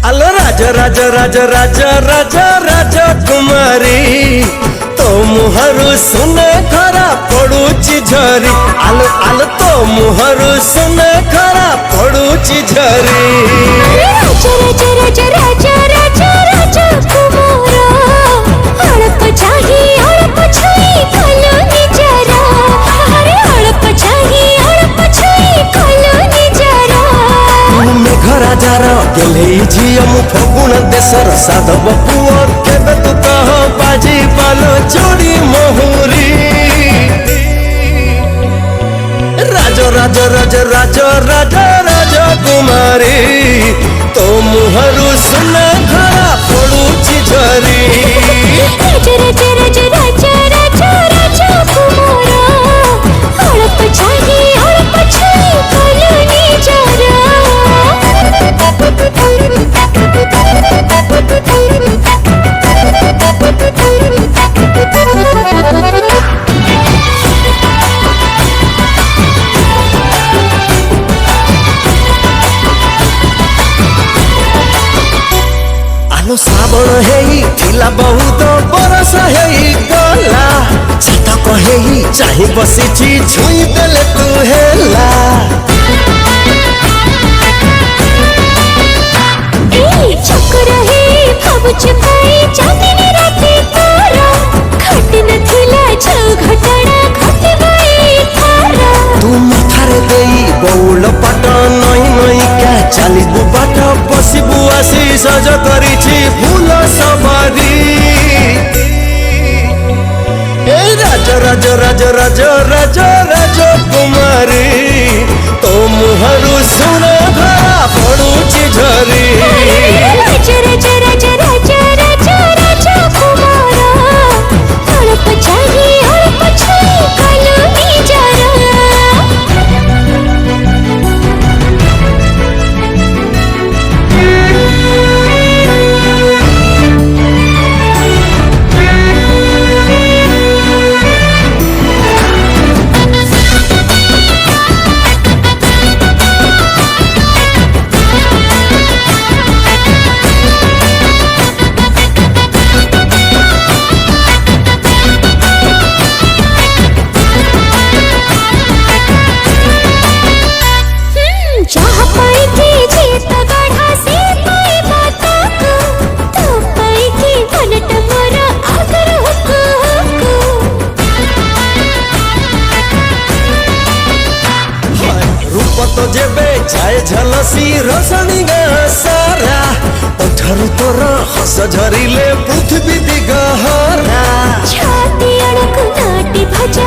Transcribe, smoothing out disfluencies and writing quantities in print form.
आलो राजा राजा राजा राजा राजा राजा कुमारी तो मुहरु सुने खरा पड़ुची झरी आलो आलो तो मुहरु सुने खरा पड़ुची झरी राजा राजा राजा राजा राजा राजा कुमारा हड़प चाही हड़प छुई कलो निजरा अरे हड़प चाही हड़प छुई कलो निजरा मेघ राजार गेले झिया मु फगुण देशर साधव पुओ केबे तू कह बाजी पालो चोरी मोहुरी राजा राजा राजा राजा राजा राजा कुमारी तो मुहरु सुना खरा पड़ुची झरी राजा राजा राजा राजा राजा राजा कुमारा हड़प चाही हड़प छुई कलो निजरा आलो श्रावण हेई थिला बहुत बरस हेई गला छातक हेई चाही बसिछि छुई देले तू हेला चक्कर है भावुच पाई चांदनी राती तारा घट नथिला छौ घटना घट गई थारा तू माथारे देई बौल पाट नई नई का चालिबु बाट बसिबु आसी सज करिछि फूल सवारी ए राजा राजा राजा राजा राजा राजा कुमारी तो मुहरु सुना भरा पड़ुची झरी राजा राजा राजा राजा राजा राजा कुमारा हड़प चाही हड़प छुई कलो निजरा चाह पाई के जीत गढ़ा से पाई बाता को तो पाई के बनट मोरा आगर हुक रूप तो जेबे जाए झलसी रसणी गा सारा ओठरू तोर हस झरिले पृथ्वी दिगहरा छाती अड़क नाटी भजा